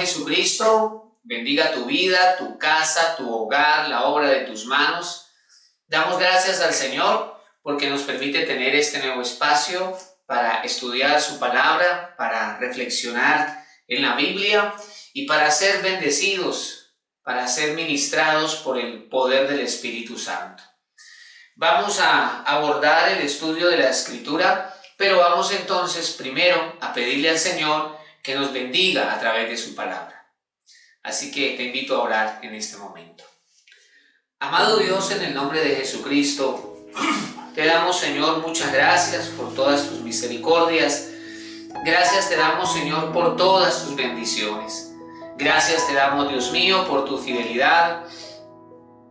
Jesucristo bendiga tu vida, tu casa, tu hogar, la obra de tus manos. Damos gracias al Señor porque nos permite tener este nuevo espacio para estudiar su palabra, para reflexionar en la Biblia y para ser bendecidos, para ser ministrados por el poder del Espíritu Santo. Vamos a abordar el estudio de la Escritura, pero vamos entonces primero a pedirle al Señor que nos bendiga a través de su palabra. Así que te invito a orar en este momento. Amado Dios, en el nombre de Jesucristo, te damos, Señor, muchas gracias por todas tus misericordias. Gracias te damos, Señor, por todas tus bendiciones. Gracias te damos, Dios mío, por tu fidelidad.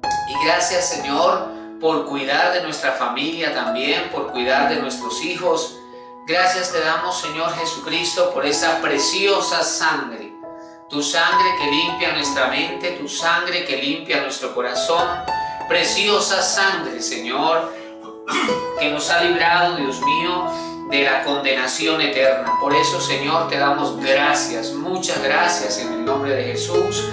Y gracias, Señor, por cuidar de nuestra familia también, por cuidar de nuestros hijos. Gracias te damos, Señor Jesucristo, por esa preciosa sangre. Tu sangre que limpia nuestra mente, tu sangre que limpia nuestro corazón. Preciosa sangre, Señor, que nos ha librado, Dios mío, de la condenación eterna. Por eso, Señor, te damos gracias, muchas gracias en el nombre de Jesús.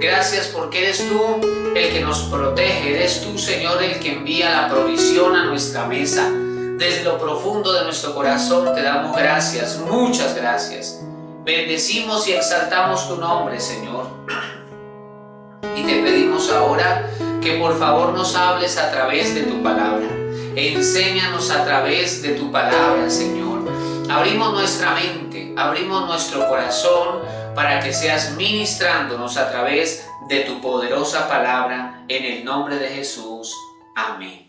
Gracias porque eres tú el que nos protege, eres tú, Señor, el que envía la provisión a nuestra mesa. Desde lo profundo de nuestro corazón te damos gracias, muchas gracias. Bendecimos y exaltamos tu nombre, Señor. Y te pedimos ahora que por favor nos hables a través de tu palabra. Enséñanos a través de tu palabra, Señor. Abrimos nuestra mente, abrimos nuestro corazón para que seas ministrándonos a través de tu poderosa palabra, en el nombre de Jesús. Amén.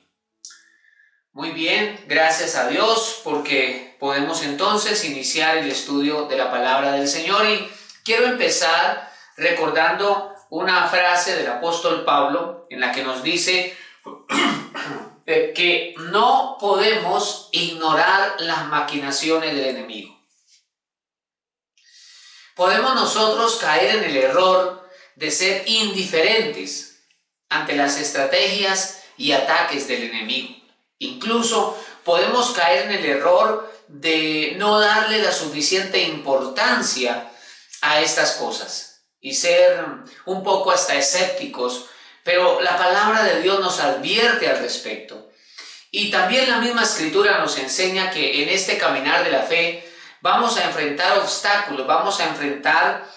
Muy bien, gracias a Dios porque podemos entonces iniciar el estudio de la palabra del Señor. Y quiero empezar recordando una frase del apóstol Pablo en la que nos dice que no podemos ignorar las maquinaciones del enemigo. Podemos nosotros caer en el error de ser indiferentes ante las estrategias y ataques del enemigo. Incluso podemos caer en el error de no darle la suficiente importancia a estas cosas y ser un poco hasta escépticos, pero la palabra de Dios nos advierte al respecto. Y también la misma Escritura nos enseña que en este caminar de la fe vamos a enfrentar obstáculos, vamos a enfrentar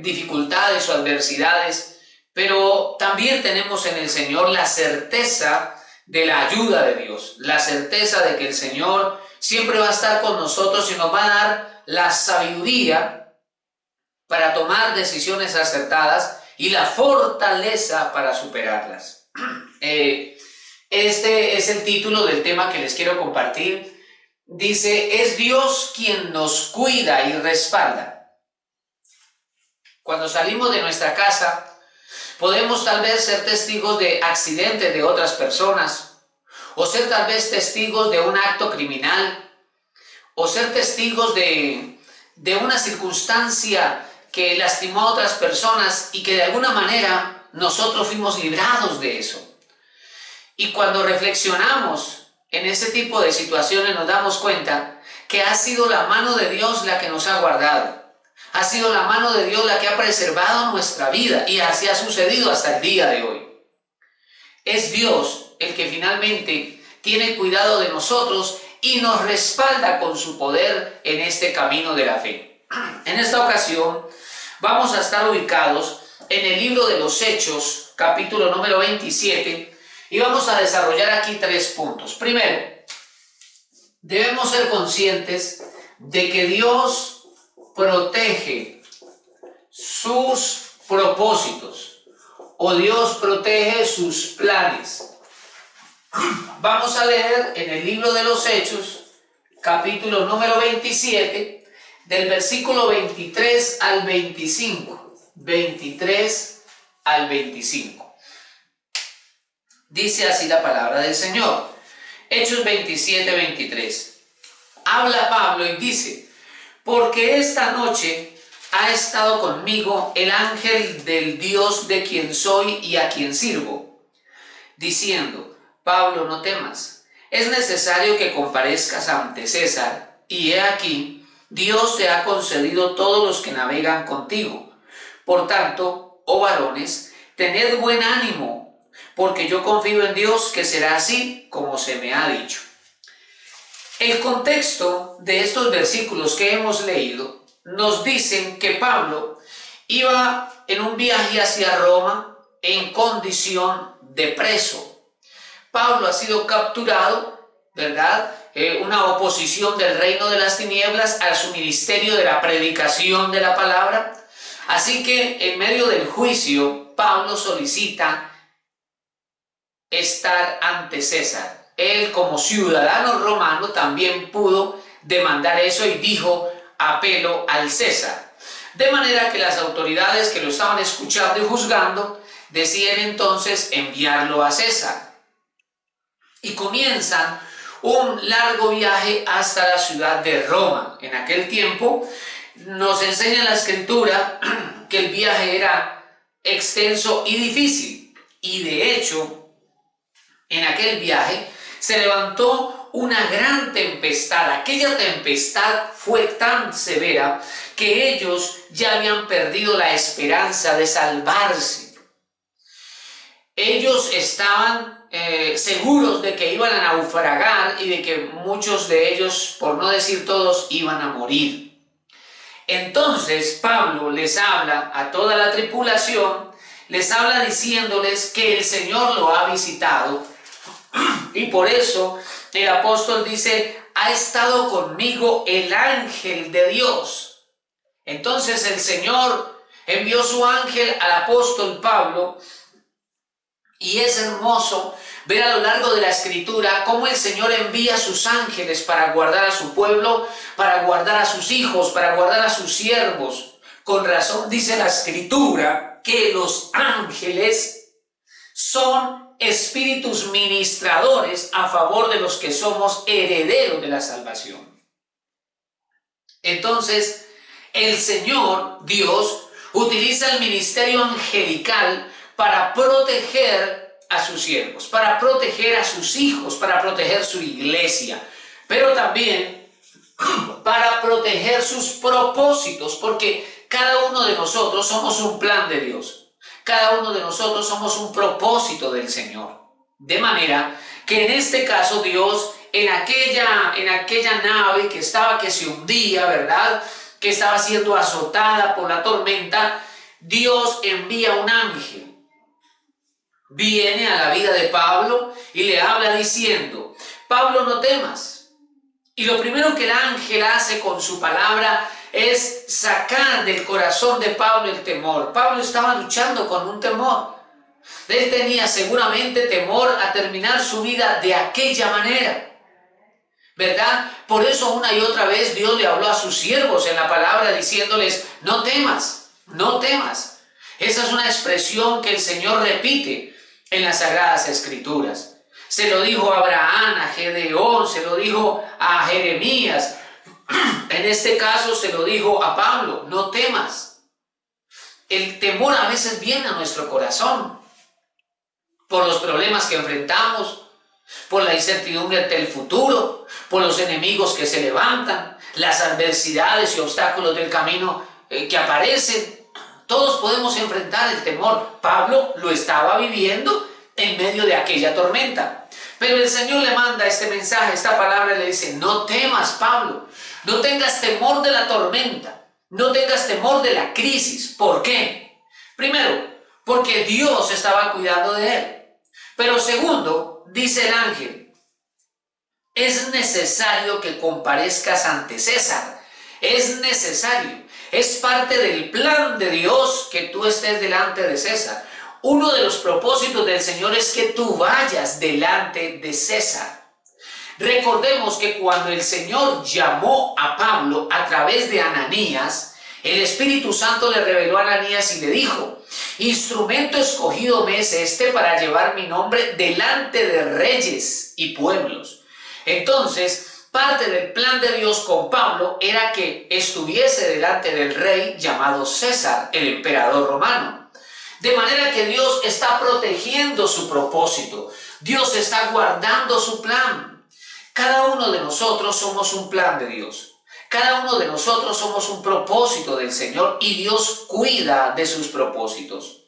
dificultades o adversidades, pero también tenemos en el Señor la certeza de la ayuda de Dios, la certeza de que el Señor siempre va a estar con nosotros y nos va a dar la sabiduría para tomar decisiones acertadas y la fortaleza para superarlas. Este es el título del tema que les quiero compartir. Dice, es Dios quien nos cuida y respalda. Cuando salimos de nuestra casa, podemos tal vez ser testigos de accidentes de otras personas, o ser tal vez testigos de un acto criminal, o ser testigos de una circunstancia que lastimó a otras personas y que de alguna manera nosotros fuimos librados de eso. Y cuando reflexionamos en ese tipo de situaciones nos damos cuenta que ha sido la mano de Dios la que nos ha guardado. Ha sido la mano de Dios la que ha preservado nuestra vida y así ha sucedido hasta el día de hoy. Es Dios el que finalmente tiene cuidado de nosotros y nos respalda con su poder en este camino de la fe. En esta ocasión vamos a estar ubicados en el libro de los Hechos, capítulo número 27, y vamos a desarrollar aquí 3 puntos. Primero, debemos ser conscientes de que Dios protege sus propósitos o Dios protege sus planes. Vamos a leer en el libro de los Hechos, capítulo número 27, del versículo 23 al 25. 23 al 25. Dice así la palabra del Señor. Hechos 27, 23. Habla Pablo y dice, porque esta noche ha estado conmigo el ángel del Dios de quien soy y a quien sirvo, diciendo, Pablo, no temas, es necesario que comparezcas ante César, y he aquí, Dios te ha concedido todos los que navegan contigo, Por tanto, oh varones, tened buen ánimo, porque yo confío en Dios que será así como se me ha dicho. El contexto de estos versículos que hemos leído nos dicen que Pablo iba en un viaje hacia Roma en condición de preso. Pablo ha sido capturado, ¿verdad? Una oposición del reino de las tinieblas a su ministerio de la predicación de la palabra. Así que en medio del juicio, Pablo solicita estar ante César. Él, como ciudadano romano, también pudo demandar eso y dijo: apelo al César. De manera que las autoridades que lo estaban escuchando y juzgando deciden entonces enviarlo a César. Y comienzan un largo viaje hasta la ciudad de Roma. En aquel tiempo nos enseña la Escritura que el viaje era extenso y difícil. Y de hecho, en aquel viaje se levantó una gran tempestad. Aquella tempestad fue tan severa que ellos ya habían perdido la esperanza de salvarse. Ellos estaban seguros de que iban a naufragar y de que muchos de ellos, por no decir todos, iban a morir. Entonces Pablo les habla a toda la tripulación, les habla diciéndoles que el Señor lo ha visitado. Y por eso el apóstol dice: ha estado conmigo el ángel de Dios. Entonces el Señor envió su ángel al apóstol Pablo, y es hermoso ver a lo largo de la Escritura cómo el Señor envía a sus ángeles para guardar a su pueblo, para guardar a sus hijos, para guardar a sus siervos. Con razón dice la Escritura que los ángeles son espíritus ministradores a favor de los que somos herederos de la salvación. Entonces, el Señor, Dios, utiliza el ministerio angelical para proteger a sus siervos, para proteger a sus hijos, para proteger su iglesia, pero también para proteger sus propósitos, porque cada uno de nosotros somos un plan de Dios. Cada uno de nosotros somos un propósito del Señor. De manera que en este caso Dios, en aquella nave que se hundía, ¿verdad?, que estaba siendo azotada por la tormenta, Dios envía un ángel. Viene a la vida de Pablo y le habla diciendo: Pablo, no temas. Y lo primero que el ángel hace con su palabra es sacar del corazón de Pablo el temor. Pablo estaba luchando con un temor. Él tenía seguramente temor a terminar su vida de aquella manera, ¿verdad? Por eso una y otra vez Dios le habló a sus siervos en la palabra diciéndoles: no temas, no temas. Esa es una expresión que el Señor repite en las Sagradas Escrituras. Se lo dijo a Abraham, a Gedeón, se lo dijo a Jeremías. En este caso se lo dijo a Pablo: no temas. El temor a veces viene a nuestro corazón por los problemas que enfrentamos, por la incertidumbre ante el futuro, por los enemigos que se levantan, las adversidades y obstáculos del camino que aparecen. Todos podemos enfrentar el temor. Pablo lo estaba viviendo en medio de aquella tormenta. Pero el Señor le manda este mensaje, esta palabra, y le dice: no temas, Pablo. No tengas temor de la tormenta. No tengas temor de la crisis. ¿Por qué? Primero, porque Dios estaba cuidando de él. Pero segundo, dice el ángel: es necesario que comparezcas ante César. Es necesario. Es parte del plan de Dios que tú estés delante de César. Uno de los propósitos del Señor es que tú vayas delante de César. Recordemos que cuando el Señor llamó a Pablo a través de Ananías, el Espíritu Santo le reveló a Ananías y le dijo: instrumento escogido me es este para llevar mi nombre delante de reyes y pueblos. Entonces, parte del plan de Dios con Pablo era que estuviese delante del rey llamado César, el emperador romano. De manera que Dios está protegiendo su propósito. Dios está guardando su plan. Cada uno de nosotros somos un plan de Dios. Cada uno de nosotros somos un propósito del Señor y Dios cuida de sus propósitos.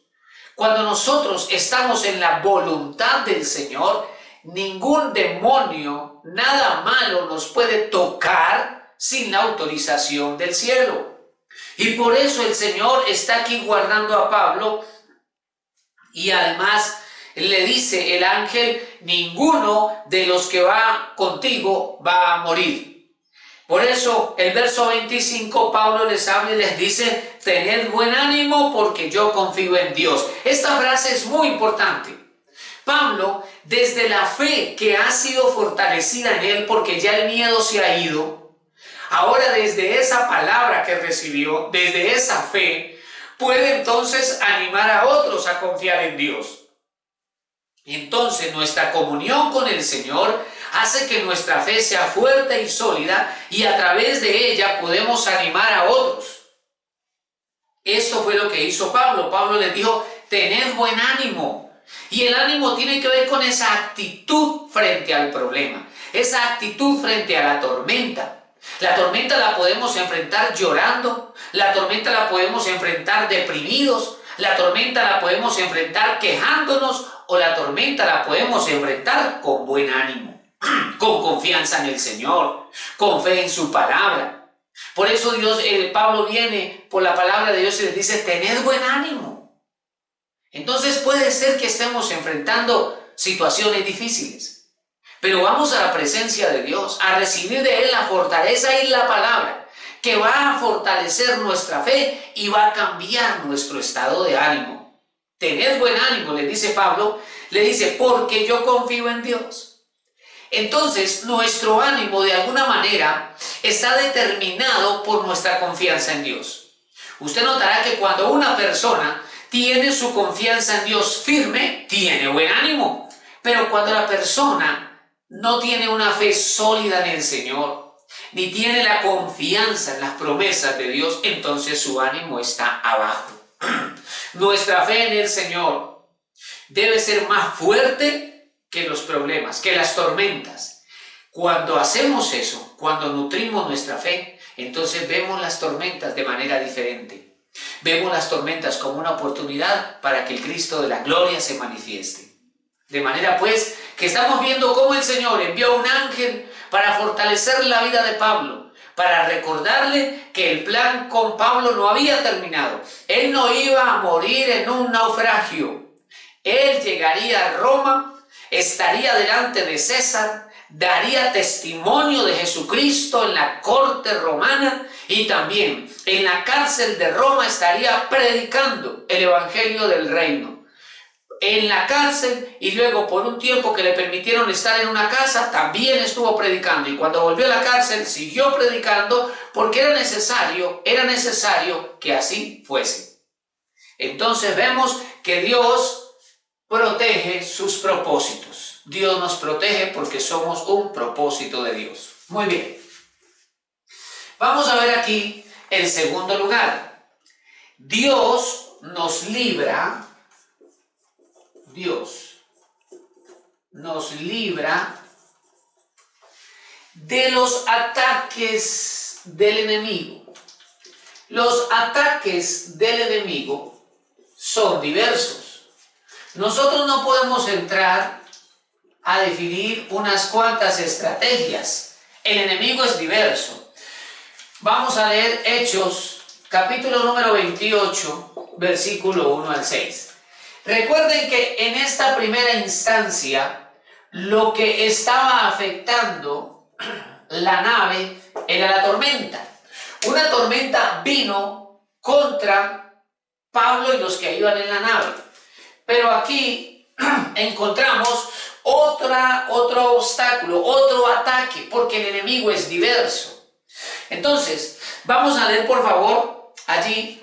Cuando nosotros estamos en la voluntad del Señor, ningún demonio, nada malo nos puede tocar sin la autorización del cielo. Y por eso el Señor está aquí guardando a Pablo y además le dice el ángel, ninguno de los que va contigo va a morir. Por eso el verso 25 Pablo les habla y les dice, tened buen ánimo porque yo confío en Dios. Esta frase es muy importante. Pablo, desde la fe que ha sido fortalecida en él porque ya el miedo se ha ido, ahora desde esa palabra que recibió, desde esa fe, puede entonces animar a otros a confiar en Dios. Entonces nuestra comunión con el Señor hace que nuestra fe sea fuerte y sólida y a través de ella podemos animar a otros. Esto fue lo que hizo Pablo. Pablo les dijo, tened buen ánimo. Y el ánimo tiene que ver con esa actitud frente al problema, esa actitud frente a la tormenta. La tormenta la podemos enfrentar llorando, la tormenta la podemos enfrentar deprimidos, la tormenta la podemos enfrentar quejándonos o la tormenta la podemos enfrentar con buen ánimo, con confianza en el Señor, con fe en su palabra. Por eso Pablo viene por la palabra de Dios y les dice, tened buen ánimo. Entonces puede ser que estemos enfrentando situaciones difíciles, pero vamos a la presencia de Dios, a recibir de Él la fortaleza y la palabra, que va a fortalecer nuestra fe y va a cambiar nuestro estado de ánimo. Tened buen ánimo, le dice Pablo, le dice, porque yo confío en Dios. Entonces, nuestro ánimo de alguna manera está determinado por nuestra confianza en Dios. Usted notará que cuando una persona tiene su confianza en Dios firme, tiene buen ánimo. Pero cuando la persona no tiene una fe sólida en el Señor, ni tiene la confianza en las promesas de Dios, entonces su ánimo está abajo. Nuestra fe en el Señor debe ser más fuerte que los problemas, que las tormentas. Cuando hacemos eso, cuando nutrimos nuestra fe, entonces vemos las tormentas de manera diferente. Vemos las tormentas como una oportunidad para que el Cristo de la gloria se manifieste. De manera pues que estamos viendo cómo el Señor envió un ángel para fortalecer la vida de Pablo, para recordarle que el plan con Pablo no había terminado. Él no iba a morir en un naufragio. Él llegaría a Roma, estaría delante de César, daría testimonio de Jesucristo en la corte romana y también en la cárcel de Roma estaría predicando el evangelio del reino. En la cárcel y luego por un tiempo que le permitieron estar en una casa, también estuvo predicando y cuando volvió a la cárcel siguió predicando porque era necesario que así fuese. Entonces vemos que Dios protege sus propósitos. Dios nos protege porque somos un propósito de Dios. Muy bien. Vamos a ver aquí el segundo lugar. Dios nos libra de los ataques del enemigo. Los ataques del enemigo son diversos. Nosotros no podemos entrar a definir unas cuantas estrategias. El enemigo es diverso. Vamos a leer Hechos, capítulo número 28, versículo 1 al 6. Recuerden que en esta primera instancia, lo que estaba afectando la nave era la tormenta. Una tormenta vino contra Pablo y los que iban en la nave. Pero aquí encontramos otro obstáculo, otro ataque, porque el enemigo es diverso. Entonces, vamos a leer por favor allí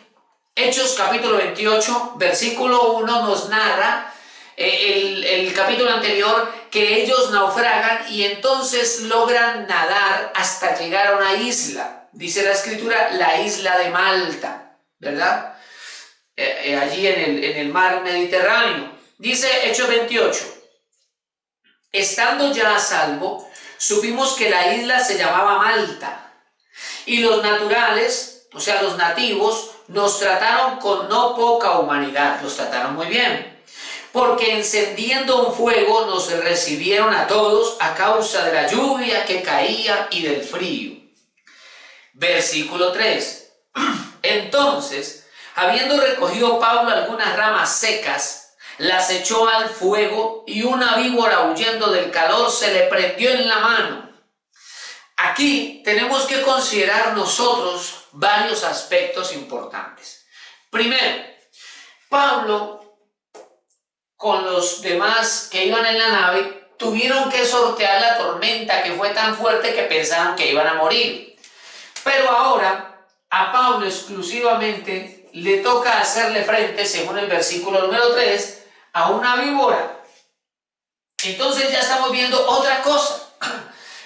Hechos capítulo 28, versículo 1 nos narra el capítulo anterior que ellos naufragan y entonces logran nadar hasta llegar a una isla. Dice la escritura, la isla de Malta, ¿verdad? Allí en el mar Mediterráneo. Dice Hechos 28, estando ya a salvo, supimos que la isla se llamaba Malta. Y los naturales, o sea, los nativos, nos trataron con no poca humanidad, los trataron muy bien. Porque encendiendo un fuego nos recibieron a todos a causa de la lluvia que caía y del frío. Versículo 3. Entonces, habiendo recogido Pablo algunas ramas secas, las echó al fuego y una víbora huyendo del calor se le prendió en la mano. Aquí tenemos que considerar nosotros varios aspectos importantes. Primero, Pablo con los demás que iban en la nave tuvieron que sortear la tormenta que fue tan fuerte que pensaban que iban a morir. Pero ahora a Pablo exclusivamente le toca hacerle frente, según el versículo número 3, a una víbora. Entonces ya estamos viendo otra cosa.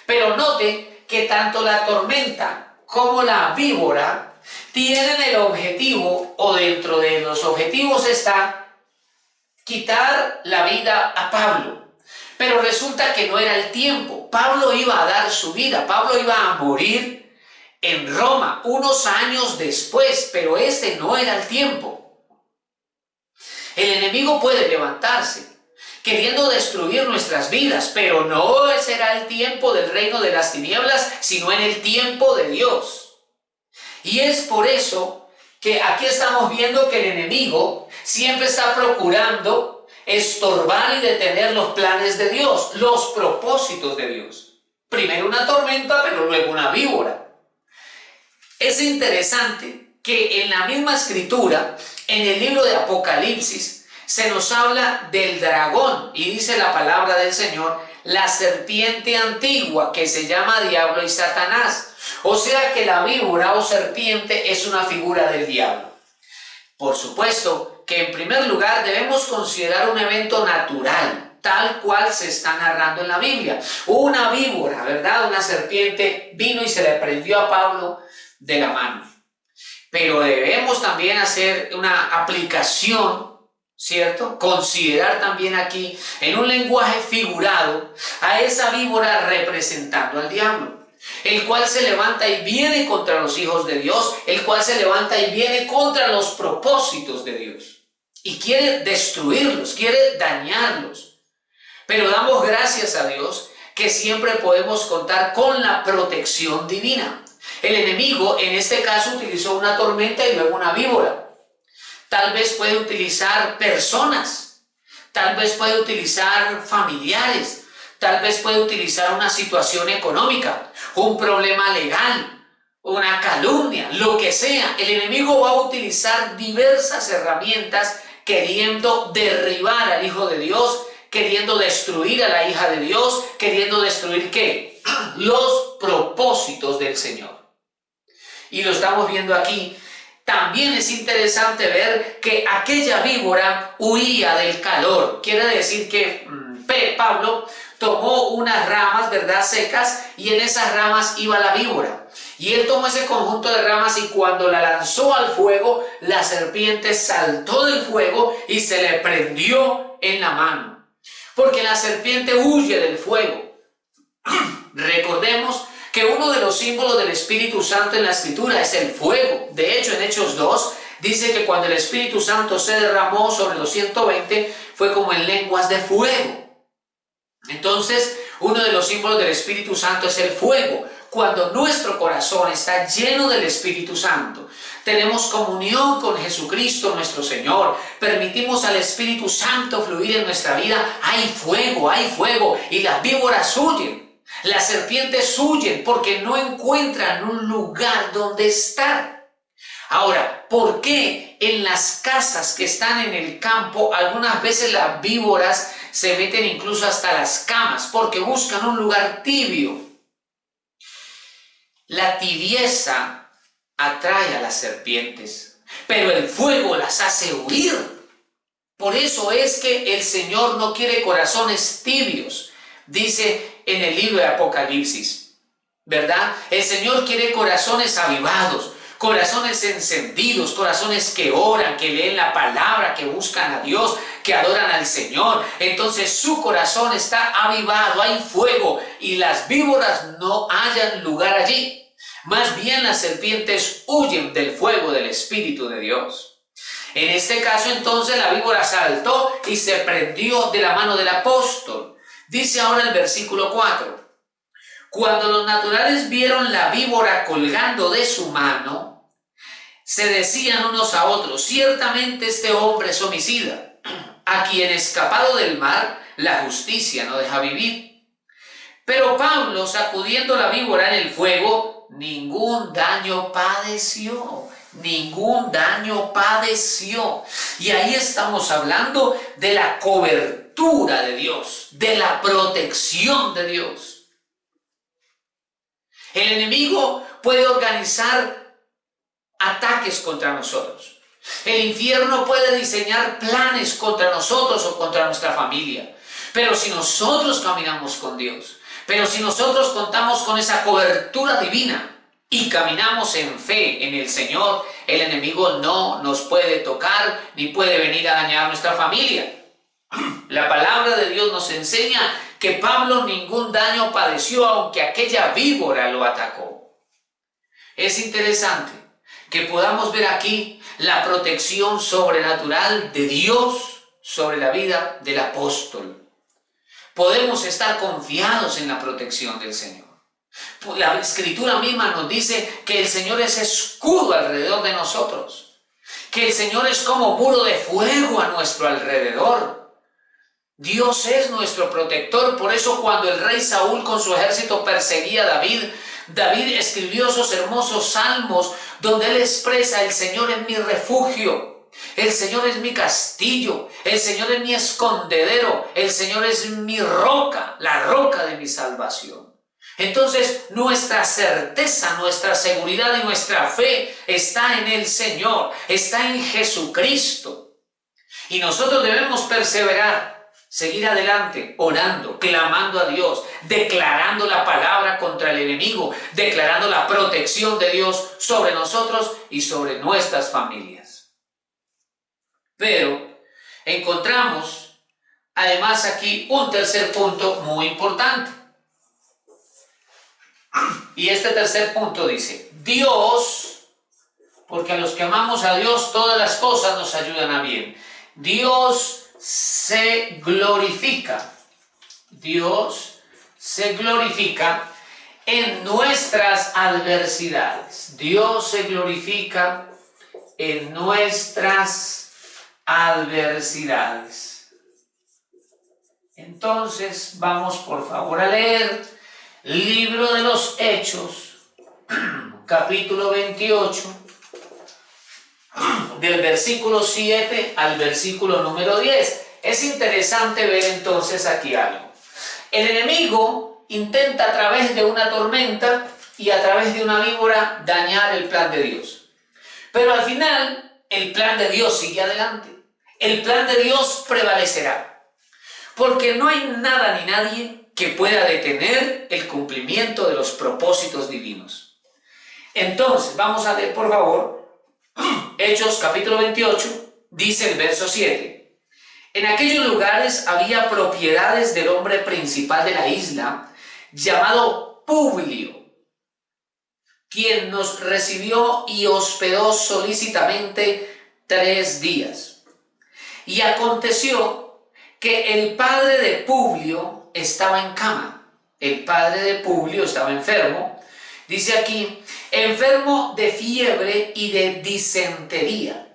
Pero note que tanto la tormenta como la víbora tienen el objetivo, o dentro de los objetivos está quitar la vida a Pablo. Pero resulta que no era el tiempo. Pablo iba a dar su vida, Pablo iba a morir en Roma unos años después, pero este no era el tiempo. El enemigo puede levantarse queriendo destruir nuestras vidas, pero no será el tiempo del reino de las tinieblas, sino en el tiempo de Dios. Y es por eso que aquí estamos viendo que el enemigo siempre está procurando estorbar y detener los planes de Dios, los propósitos de Dios. Primero una tormenta, pero luego una víbora. Es interesante que en la misma escritura, en el libro de Apocalipsis, se nos habla del dragón, y dice la palabra del Señor, la serpiente antigua, que se llama Diablo y Satanás. O sea que la víbora o serpiente es una figura del diablo. Por supuesto que en primer lugar debemos considerar un evento natural, tal cual se está narrando en la Biblia. Una víbora, ¿verdad? Una serpiente vino y se le prendió a Pablo de la mano. Pero debemos también hacer una aplicación, ¿cierto? Considerar también aquí en un lenguaje figurado a esa víbora representando al diablo, el cual se levanta y viene contra los hijos de Dios, el cual se levanta y viene contra los propósitos de Dios y quiere destruirlos, quiere dañarlos. Pero damos gracias a Dios que siempre podemos contar con la protección divina. El enemigo en este caso utilizó una tormenta y luego una víbora. Tal vez puede utilizar personas, tal vez puede utilizar familiares, tal vez puede utilizar una situación económica, un problema legal, una calumnia, lo que sea. El enemigo va a utilizar diversas herramientas queriendo derribar al Hijo de Dios, queriendo destruir a la hija de Dios, queriendo destruir ¿qué? Los propósitos del Señor. Y lo estamos viendo aquí. También es interesante ver que aquella víbora huía del calor. Quiere decir que Pablo tomó unas ramas, ¿verdad?, secas, y en esas ramas iba la víbora. Y él tomó ese conjunto de ramas y cuando la lanzó al fuego, la serpiente saltó del fuego y se le prendió en la mano. Porque la serpiente huye del fuego. Recordemos que uno de los símbolos del Espíritu Santo en la Escritura es el fuego. De hecho, en Hechos 2 dice que cuando el Espíritu Santo se derramó sobre los 120 fue como en lenguas de fuego. Entonces, uno de los símbolos del Espíritu Santo es el fuego. Cuando nuestro corazón está lleno del Espíritu Santo, tenemos comunión con Jesucristo nuestro Señor, permitimos al Espíritu Santo fluir en nuestra vida, hay fuego, y las víboras huyen. Las serpientes huyen porque no encuentran un lugar donde estar. Ahora, ¿por qué en las casas que están en el campo algunas veces las víboras se meten incluso hasta las camas? Porque buscan un lugar tibio. La tibieza atrae a las serpientes, pero el fuego las hace huir. Por eso es que el Señor no quiere corazones tibios, dice en el libro de Apocalipsis, ¿verdad? El Señor quiere corazones avivados, corazones encendidos, corazones que oran, que leen la palabra, que buscan a Dios, que adoran al Señor. Entonces su corazón está avivado, hay fuego y las víboras no hallan lugar allí. Más bien las serpientes huyen del fuego del Espíritu de Dios. En este caso entonces la víbora saltó y se prendió de la mano del apóstol. Dice ahora el versículo 4. Cuando los naturales vieron la víbora colgando de su mano, se decían unos a otros: ciertamente este hombre es homicida, a quien escapado del mar la justicia no deja vivir. Pero Pablo, sacudiendo la víbora en el fuego, ningún daño padeció. Ningún daño padeció. Y ahí estamos hablando de la cobertura de Dios, de la protección de Dios. El enemigo puede organizar ataques contra nosotros. El infierno puede diseñar planes contra nosotros o contra nuestra familia. Pero si nosotros caminamos con Dios, pero si nosotros contamos con esa cobertura divina y caminamos en fe en el Señor, el enemigo no nos puede tocar ni puede venir a dañar nuestra familia. La palabra de Dios nos enseña que Pablo ningún daño padeció, aunque aquella víbora lo atacó. Es interesante que podamos ver aquí la protección sobrenatural de Dios sobre la vida del apóstol. Podemos estar confiados en la protección del Señor. La Escritura misma nos dice que el Señor es escudo alrededor de nosotros, que el Señor es como muro de fuego a nuestro alrededor. Dios es nuestro protector. Por eso cuando el rey Saúl con su ejército perseguía a David escribió esos hermosos salmos donde él expresa: el Señor es mi refugio, el Señor es mi castillo, el Señor es mi escondedero, el Señor es mi roca, la roca de mi salvación. Entonces nuestra certeza, nuestra seguridad y nuestra fe está en el Señor, está en Jesucristo. Y nosotros debemos perseverar, seguir adelante, orando, clamando a Dios, declarando la palabra contra el enemigo, declarando la protección de Dios sobre nosotros y sobre nuestras familias. Pero encontramos además aquí un tercer punto muy importante. Y este tercer punto dice: Dios, porque a los que amamos a Dios todas las cosas nos ayudan a bien. Dios se glorifica. Dios se glorifica en nuestras adversidades. Dios se glorifica en nuestras adversidades. Entonces, vamos por favor a leer Libro de los Hechos, capítulo 28, del versículo 7 al versículo número 10. Es interesante ver entonces aquí algo. El enemigo intenta a través de una tormenta y a través de una víbora dañar el plan de Dios. Pero al final el plan de Dios sigue adelante. El plan de Dios prevalecerá. Porque no hay nada ni nadie que pueda detener el cumplimiento de los propósitos divinos. Entonces, vamos a leer por favor Hechos capítulo 28, dice el verso 7. En aquellos lugares había propiedades del hombre principal de la isla, llamado Publio, quien nos recibió y hospedó solícitamente 3 días. Y aconteció que el padre de Publio estaba en cama. El padre de Publio estaba enfermo. Dice aquí, enfermo de fiebre y de disentería.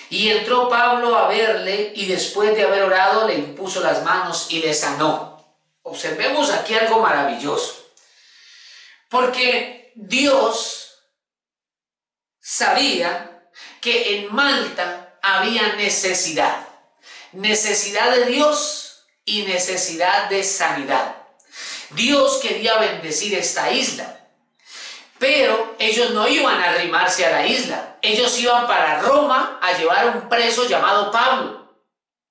Y entró Pablo a verle y después de haber orado le impuso las manos y le sanó. Observemos aquí algo maravilloso. Porque Dios sabía que en Malta había necesidad. Necesidad de Dios y necesidad de sanidad. Dios quería bendecir esta isla. Pero ellos no iban a arrimarse a la isla. Ellos iban para Roma a llevar un preso llamado Pablo.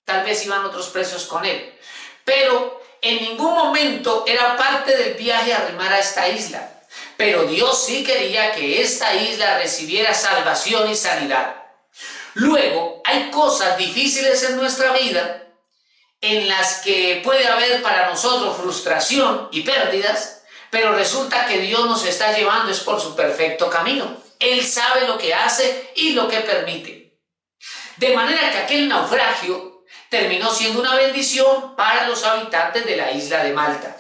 Tal vez iban otros presos con él. Pero en ningún momento era parte del viaje a arrimar a esta isla. Pero Dios sí quería que esta isla recibiera salvación y sanidad. Luego, hay cosas difíciles en nuestra vida en las que puede haber para nosotros frustración y pérdidas, pero resulta que Dios nos está llevando es por su perfecto camino. Él sabe lo que hace y lo que permite. De manera que aquel naufragio terminó siendo una bendición para los habitantes de la isla de Malta.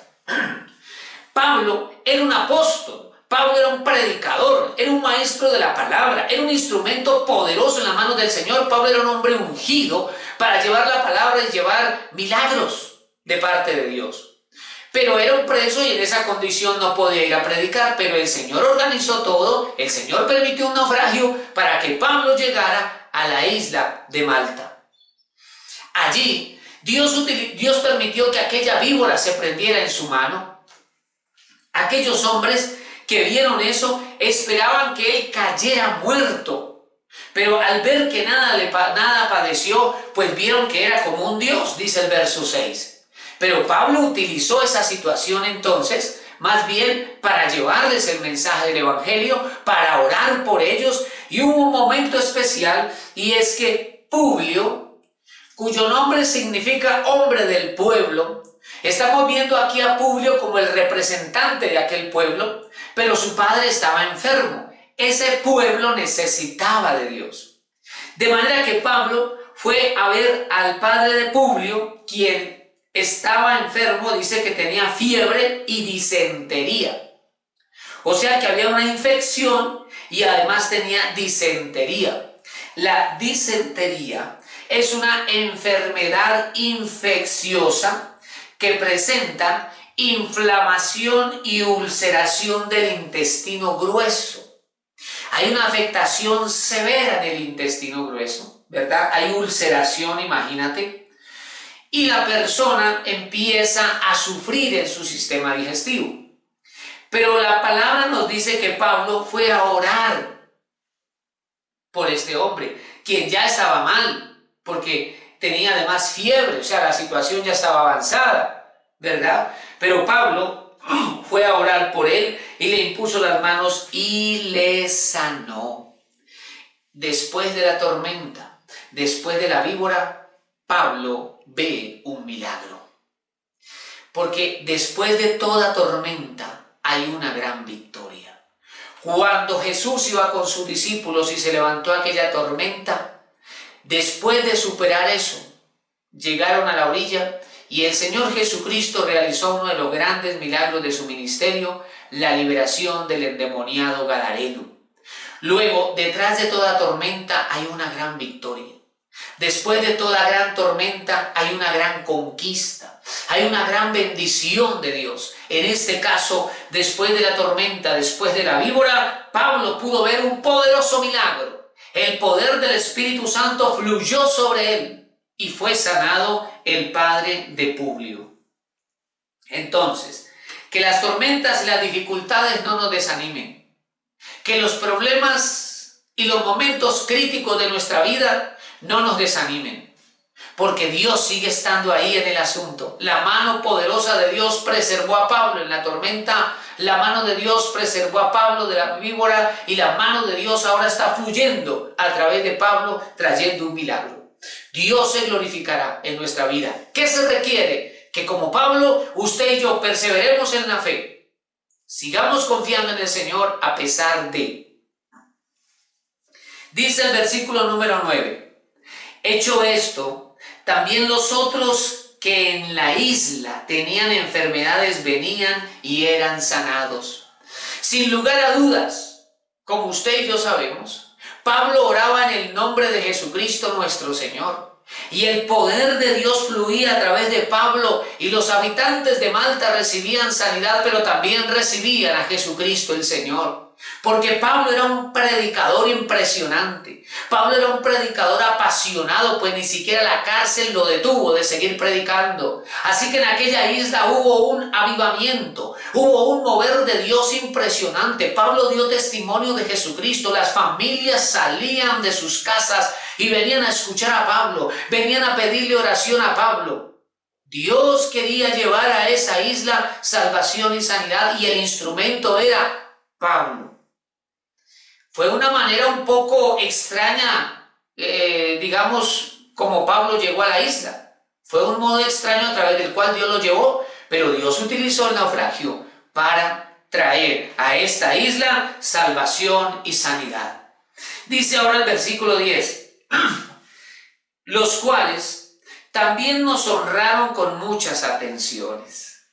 Pablo era un apóstol, Pablo era un predicador, era un maestro de la palabra, era un instrumento poderoso en las manos del Señor. Pablo era un hombre ungido para llevar la palabra y llevar milagros de parte de Dios. Pero era un preso y en esa condición no podía ir a predicar, pero el Señor organizó todo, el Señor permitió un naufragio para que Pablo llegara a la isla de Malta. Allí Dios permitió que aquella víbora se prendiera en su mano. Aquellos hombres que vieron eso esperaban que él cayera muerto, pero al ver que nada padeció, pues vieron que era como un Dios, dice el verso 6. Pero Pablo utilizó esa situación entonces, más bien para llevarles el mensaje del Evangelio, para orar por ellos, y hubo un momento especial, y es que Publio, cuyo nombre significa hombre del pueblo, estamos viendo aquí a Publio como el representante de aquel pueblo, pero su padre estaba enfermo. Ese pueblo necesitaba de Dios. De manera que Pablo fue a ver al padre de Publio, quien estaba enfermo, dice que tenía fiebre y disentería. O sea que había una infección y además tenía disentería. La disentería es una enfermedad infecciosa que presenta inflamación y ulceración del intestino grueso. Hay una afectación severa en el intestino grueso, ¿verdad? Hay ulceración, imagínate. Y la persona empieza a sufrir en su sistema digestivo. Pero la palabra nos dice que Pablo fue a orar por este hombre, quien ya estaba mal, porque tenía además fiebre, o sea, la situación ya estaba avanzada, ¿verdad? Pero Pablo fue a orar por él y le impuso las manos y le sanó. Después de la tormenta, después de la víbora, Pablo ve un milagro. Porque después de toda tormenta hay una gran victoria. Cuando Jesús iba con sus discípulos y se levantó aquella tormenta, después de superar eso, llegaron a la orilla y el Señor Jesucristo realizó uno de los grandes milagros de su ministerio, la liberación del endemoniado gadareno. Luego, detrás de toda tormenta hay una gran victoria. Después de toda gran tormenta hay una gran conquista, hay una gran bendición de Dios. En este caso, después de la tormenta, después de la víbora, Pablo pudo ver un poderoso milagro. El poder del Espíritu Santo fluyó sobre él y fue sanado el padre de Publio. Entonces, que las tormentas y las dificultades no nos desanimen, que los problemas y los momentos críticos de nuestra vida no nos desanimen, porque Dios sigue estando ahí en el asunto. La mano poderosa de Dios preservó a Pablo en la tormenta, la mano de Dios preservó a Pablo de la víbora y la mano de Dios ahora está fluyendo a través de Pablo, trayendo un milagro. Dios se glorificará en nuestra vida. ¿Qué se requiere? Que como Pablo, usted y yo perseveremos en la fe, sigamos confiando en el Señor a pesar de. Dice el versículo número 9. Hecho esto, también los otros que en la isla tenían enfermedades venían y eran sanados. Sin lugar a dudas, como usted y yo sabemos, Pablo oraba en el nombre de Jesucristo nuestro Señor. Y el poder de Dios fluía a través de Pablo y los habitantes de Malta recibían sanidad, pero también recibían a Jesucristo el Señor. Porque Pablo era un predicador impresionante. Pablo era un predicador apasionado, pues ni siquiera la cárcel lo detuvo de seguir predicando. Así que en aquella isla hubo un avivamiento, hubo un mover de Dios impresionante. Pablo dio testimonio de Jesucristo. Las familias salían de sus casas y venían a escuchar a Pablo, venían a pedirle oración a Pablo. Dios quería llevar a esa isla salvación y sanidad y el instrumento era Pablo. Fue una manera un poco extraña, digamos, como Pablo llegó a la isla. Fue un modo extraño a través del cual Dios lo llevó, pero Dios utilizó el naufragio para traer a esta isla salvación y sanidad. Dice ahora el versículo 10, los cuales también nos honraron con muchas atenciones.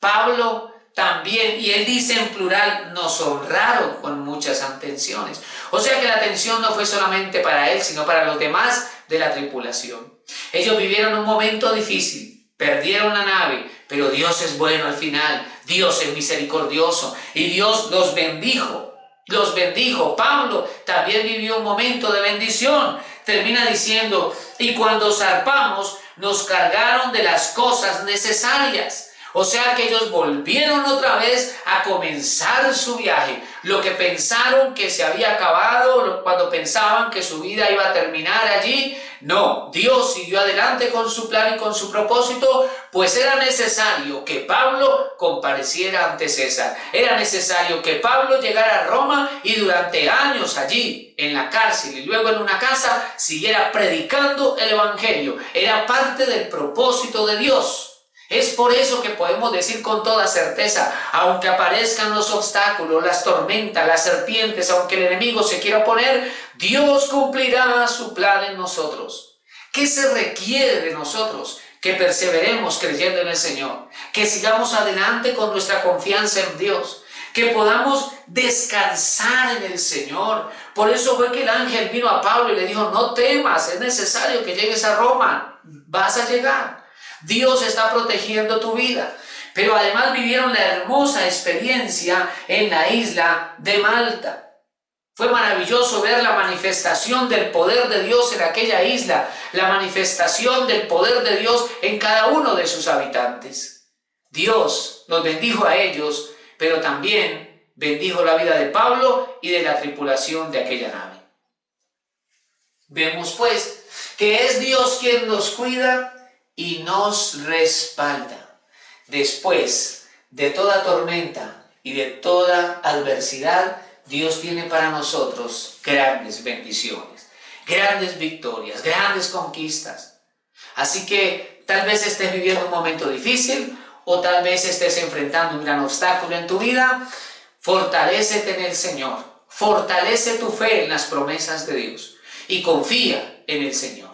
Pablo también, y él dice en plural, nos honraron con muchas atenciones. O sea que la atención no fue solamente para él, sino para los demás de la tripulación. Ellos vivieron un momento difícil, perdieron la nave, pero Dios es bueno al final, Dios es misericordioso y Dios los bendijo. Los bendijo. Pablo también vivió un momento de bendición. Termina diciendo, y cuando zarpamos nos cargaron de las cosas necesarias. O sea que ellos volvieron otra vez a comenzar su viaje. Lo que pensaron que se había acabado, cuando pensaban que su vida iba a terminar allí, no, Dios siguió adelante con su plan y con su propósito, pues era necesario que Pablo compareciera ante César. Era necesario que Pablo llegara a Roma y durante años allí, en la cárcel y luego en una casa, siguiera predicando el evangelio. Era parte del propósito de Dios. Es por eso que podemos decir con toda certeza, aunque aparezcan los obstáculos, las tormentas, las serpientes, aunque el enemigo se quiera oponer, Dios cumplirá su plan en nosotros. ¿Qué se requiere de nosotros? Que perseveremos creyendo en el Señor, que sigamos adelante con nuestra confianza en Dios, que podamos descansar en el Señor. Por eso fue que el ángel vino a Pablo y le dijo, no temas, es necesario que llegues a Roma, vas a llegar. Dios está protegiendo tu vida. Pero además vivieron la hermosa experiencia en la isla de Malta. Fue maravilloso ver la manifestación del poder de Dios en aquella isla, la manifestación del poder de Dios en cada uno de sus habitantes. Dios los bendijo a ellos, pero también bendijo la vida de Pablo y de la tripulación de aquella nave. Vemos pues que es Dios quien nos cuida y nos respalda. Después de toda tormenta y de toda adversidad, Dios tiene para nosotros grandes bendiciones, grandes victorias, grandes conquistas. Así que tal vez estés viviendo un momento difícil o tal vez estés enfrentando un gran obstáculo en tu vida. Fortalécete en el Señor, fortalece tu fe en las promesas de Dios y confía en el Señor.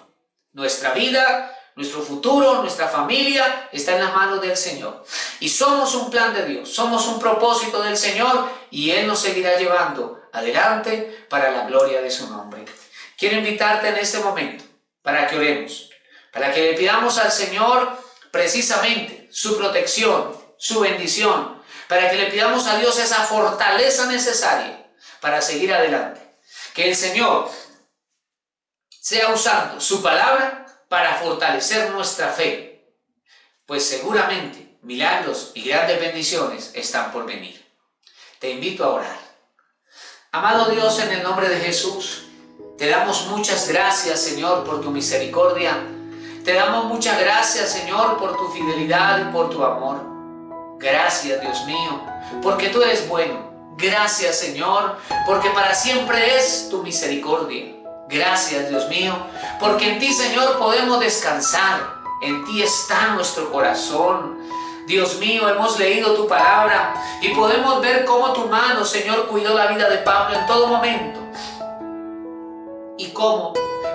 Nuestra vida, nuestro futuro, nuestra familia está en las manos del Señor. Y somos un plan de Dios, somos un propósito del Señor y Él nos seguirá llevando adelante para la gloria de su nombre. Quiero invitarte en este momento para que oremos, para que le pidamos al Señor precisamente su protección, su bendición, para que le pidamos a Dios esa fortaleza necesaria para seguir adelante. Que el Señor sea usando su palabra para fortalecer nuestra fe, pues seguramente milagros y grandes bendiciones están por venir. Te invito a orar. Amado Dios, en el nombre de Jesús, te damos muchas gracias, Señor, por tu misericordia. Te damos muchas gracias, Señor, por tu fidelidad y por tu amor. Gracias, Dios mío, porque tú eres bueno. Gracias, Señor, porque para siempre es tu misericordia. Gracias, Dios mío, porque en ti, Señor, podemos descansar. En ti está nuestro corazón. Dios mío, hemos leído tu palabra y podemos ver cómo tu mano, Señor, cuidó la vida de Pablo en todo momento. Y cómo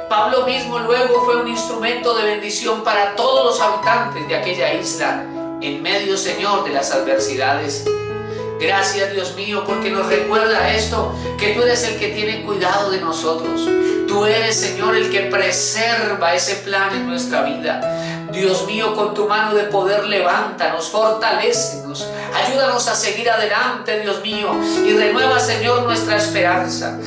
Pablo mismo luego fue un instrumento de bendición para todos los habitantes de aquella isla, en medio, Señor, de las adversidades. Gracias, Dios mío, porque nos recuerda esto, que tú eres el que tiene cuidado de nosotros. Tú eres, Señor, el que preserva ese plan en nuestra vida. Dios mío, con tu mano de poder, levántanos, fortalécenos, ayúdanos a seguir adelante, Dios mío, y renueva, Señor, nuestra esperanza.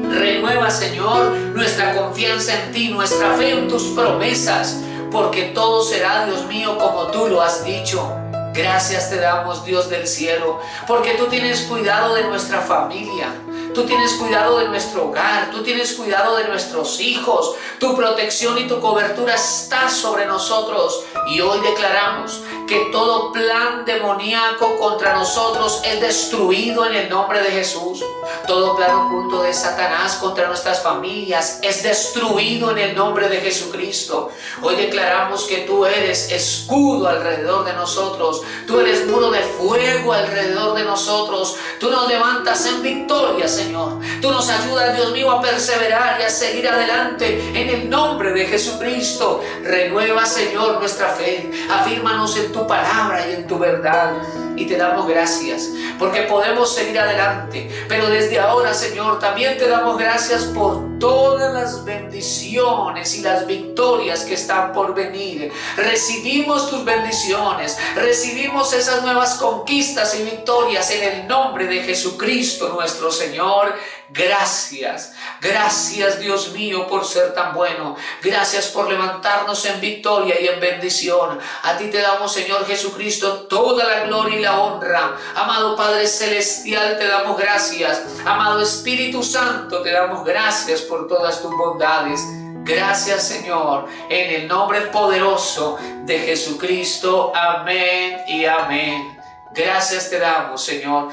Renueva, Señor, nuestra confianza en ti, nuestra fe en tus promesas, porque todo será, Dios mío, como tú lo has dicho. Gracias te damos, Dios del cielo, porque tú tienes cuidado de nuestra familia. Tú tienes cuidado de nuestro hogar, tú tienes cuidado de nuestros hijos. Tu protección y tu cobertura está sobre nosotros. Y hoy declaramos que todo plan demoníaco contra nosotros es destruido en el nombre de Jesús. Todo plan oculto de Satanás contra nuestras familias es destruido en el nombre de Jesucristo. Hoy declaramos que tú eres escudo alrededor de nosotros. Tú eres muro de fuego alrededor de nosotros. Tú nos levantas en victoria, Señor. Tú nos ayudas, Dios mío, a perseverar y a seguir adelante en el nombre de Jesucristo. Renueva, Señor, nuestra fe. Afírmanos en tu palabra y en tu verdad. Y te damos gracias porque podemos seguir adelante. Pero desde ahora, Señor, también te damos gracias por todas las bendiciones y las victorias que están por venir. Recibimos tus bendiciones, recibimos esas nuevas conquistas y victorias en el nombre de Jesucristo nuestro Señor. Gracias, gracias Dios mío por ser tan bueno. Gracias por levantarnos en victoria y en bendición. A ti te damos, Señor Jesucristo, toda la gloria y la honra. Amado Padre Celestial, te damos gracias. Amado Espíritu Santo, te damos gracias por todas tus bondades. Gracias, Señor, en el nombre poderoso de Jesucristo. Amén y amén. Gracias te damos, Señor.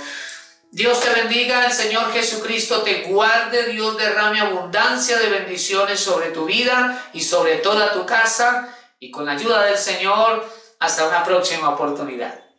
Dios te bendiga, el Señor Jesucristo te guarde, Dios derrame abundancia de bendiciones sobre tu vida y sobre toda tu casa. Y con la ayuda del Señor, hasta una próxima oportunidad.